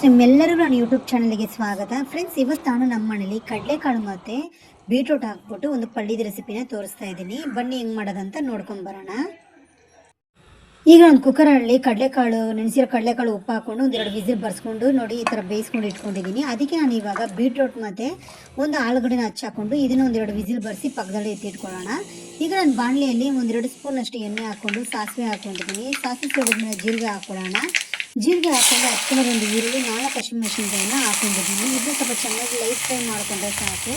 ನಿಮ್ಮೆಲ್ಲರಿಗೂ ನನ್ನ ಯೂಟ್ಯೂಬ್ ಚಾನಲ್ಗೆ ಸ್ವಾಗತ. ಫ್ರೆಂಡ್ಸ್, ಇವತ್ತು ನಾನು ನಮ್ಮ ಮನೇಲಿ ಕಡಲೆಕಾಳು ಮತ್ತು ಬೀಟ್ರೂಟ್ ಹಾಕ್ಬಿಟ್ಟು ಒಂದು ಪಲ್ಯದ ರೆಸಿಪಿನ ತೋರಿಸ್ತಾ ಇದ್ದೀನಿ. ಬನ್ನಿ ಹೆಂಗೆ ಮಾಡೋದಂತ ನೋಡ್ಕೊಂಡು ಬರೋಣ. ಈಗ ಒಂದು ಕುಕ್ಕರಲ್ಲಿ ಕಡಲೆಕಾಳು ನೆನೆಸಿರೋ ಕಡಲೆಕಾಳು ಉಪ್ಪು ಹಾಕ್ಕೊಂಡು ಒಂದೆರಡು ವಿಸಿಲ್ ಬರ್ಸ್ಕೊಂಡು ನೋಡಿ ಈ ಥರ ಬೇಯಿಸ್ಕೊಂಡು ಇಟ್ಕೊಂಡಿದ್ದೀನಿ. ಅದಕ್ಕೆ ನಾನು ಇವಾಗ ಬೀಟ್ರೂಟ್ ಮತ್ತು ಒಂದು ಆಲೂಗಡ್ಡೆನ ಹಚ್ಚಾಕೊಂಡು ಇದನ್ನು ಒಂದೆರಡು ವಿಸಿಲ್ ಬರೆಸಿ ಪಕ್ಕದಲ್ಲಿ ಎತ್ತಿಟ್ಕೊಳ್ಳೋಣ. ಈಗ ನಾನು ಬಾಣಲೆಯಲ್ಲಿ ಒಂದೆರಡು ಸ್ಪೂನಷ್ಟು ಎಣ್ಣೆ ಹಾಕ್ಕೊಂಡು ಸಾಸಿವೆ ಹಾಕ್ಕೊಂಡಿದ್ದೀನಿ. ಸಾಸಿವೆ ಸಿಡಿದ್ಮೇಲೆ ಜೀರಿಗೆ ಹಾಕ್ಕೊಳ್ಳೋಣ. ಜೀರಿಗೆ ಹಾಕ್ಕೊಂಡು ಹಚ್ಕೊಂಡು ಒಂದು ಈರುಳ್ಳಿ 4 ಹಸಿಮೆಣಸಿನಕಾಯಿನ ಹಾಕ್ಕೊಂಡಿದ್ದೀನಿ. ಇದನ್ನು ಸ್ವಲ್ಪ ಚೆನ್ನಾಗಿ ಲೈಟ್ ಫ್ರೈ ಮಾಡಿಕೊಂಡ್ರೆ ಸಾಕು.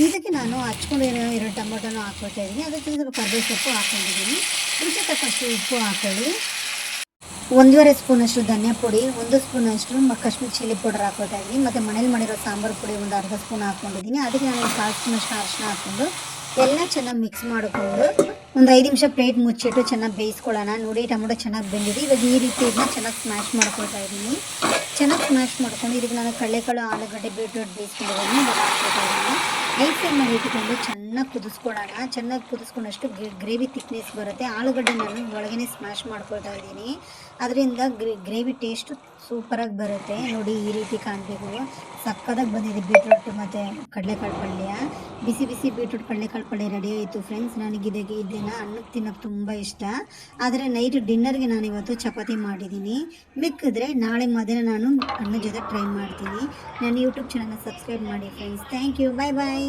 ಇದಕ್ಕೆ ನಾನು ಹಚ್ಕೊಂಡಿರೋ 2 ಟೊಮೊಟೊನ ಹಾಕ್ಕೊಳ್ತಾ ಇದ್ದೀನಿ. ಅದಕ್ಕೆ ಸ್ವಲ್ಪ ಕರ್ಬೇವು ಸೊಪ್ಪು ಹಾಕ್ಕೊಂಡಿದ್ದೀನಿ. ರುಚಿ ತಕ್ಕಷ್ಟು ಉಪ್ಪು ಹಾಕೊಳ್ಳಿ. 1.5 ಸ್ಪೂನಷ್ಟು ಧನಿಯಾ ಪುಡಿ, 1 ಸ್ಪೂನಷ್ಟು ಕಾಶ್ಮೀರಿ ಚಿಲ್ಲಿ ಪೌಡರ್ ಹಾಕ್ಕೊಳ್ತಾ ಇದ್ದೀನಿ. ಮತ್ತು ಮನೇಲಿ ಮಾಡಿರೋ ಸಾಂಬಾರು ಪುಡಿ ಒಂದು ಅರ್ಧ ಸ್ಪೂನ್ ಹಾಕ್ಕೊಂಡಿದ್ದೀನಿ. ಅದಕ್ಕೆ ನಾನು 1/4 ಸ್ಪೂನಷ್ಟು ಅರಿಶಿನ ಹಾಕ್ಕೊಂಡು ಎಲ್ಲ ಚೆನ್ನಾಗಿ ಮಿಕ್ಸ್ ಮಾಡಿಕೊಂಡು ಒಂದು 5 ನಿಮಿಷ ಪ್ಲೇಟ್ ಮುಚ್ಚಿಟ್ಟು ಚೆನ್ನಾಗಿ ಬೇಯಿಸ್ಕೊಳ್ಳೋಣ. ನೋಡಿ, ಟೊಮೊಟೊ ಚೆನ್ನಾಗಿ ಬೆಂದಿದೆ. ಇವಾಗ ಈ ರೀತಿ ಇದನ್ನ ಚೆನ್ನಾಗಿ ಸ್ಮ್ಯಾಶ್ ಮಾಡ್ಕೊಳ್ತಾ ಇದ್ದೀನಿ. ಚೆನ್ನಾಗಿ ಸ್ಮ್ಯಾಶ್ ಮಾಡ್ಕೊಂಡು ಇದಕ್ಕೆ ನಾನು ಕಡಲೆಕಾಳು, ಆಲೂಗಡ್ಡೆ, ಬೀಟ್ರೂಟ್ ಬೇಯಿಸ್ಕೊಂಡಿದ್ದೀನಿ. ಹಾಕ್ಕೊಳ್ತಾ ಇದ್ದೀನಿ. 5 ಫ್ಲೇಮಲ್ಲಿ ಇಟ್ಕೊಂಡು ಚೆನ್ನಾಗಿ ಕುದಿಸ್ಕೊಳ್ಳೋಣ. ಚೆನ್ನಾಗಿ ಕುದಿಸ್ಕೊಂಡಷ್ಟು ಗ್ರೇವಿ ಥಿಕ್ನೆಸ್ ಬರುತ್ತೆ. ಆಲೂಗಡ್ಡೆ ನಾನು ಒಳಗೇ ಸ್ಮ್ಯಾಶ್ ಮಾಡ್ಕೊಳ್ತಾ ಇದ್ದೀನಿ. ಅದರಿಂದ ಗ್ರೇವಿ ಟೇಸ್ಟು ಸೂಪರಾಗಿ ಬರುತ್ತೆ. ನೋಡಿ, ಈ ರೀತಿ ಕಾಣಬೇಕು. ಸಕ್ಕತ್ತಾಗಿ ಬಂದಿದೆ ಬೀಟ್ರೂಟ್ ಮತ್ತು ಕಡಲೆಕಾಳು ಪಲ್ಯ. ಬಿಸಿ ಬಿಸಿ ಬೀಟ್ರೂಟ್ ಕಡಲೆಕಾಳು ಪಲ್ಯ ರೆಡಿ ಆಯಿತು ಫ್ರೆಂಡ್ಸ್. ಇದನ್ನು ಅನ್ನಕ್ಕೆ ತಿನ್ನೋಕ್ಕೆ ತುಂಬ ಇಷ್ಟ. ಆದರೆ ನೈಟ್ ಡಿನ್ನರ್ಗೆ ನಾನು ಇವತ್ತು ಚಪಾತಿ ಮಾಡಿದ್ದೀನಿ. ಮಿಕ್ಕಿದ್ರೆ ನಾಳೆ ಮಧ್ಯಾಹ್ನ ನಾನು ಅನ್ನದ ಜೊತೆ ಟ್ರೈ ಮಾಡ್ತೀನಿ. ನನ್ನ ಯೂಟ್ಯೂಬ್ ಚಾನಲ್ನ ಸಬ್ಸ್ಕ್ರೈಬ್ ಮಾಡಿ friends. Thank you. Bye bye.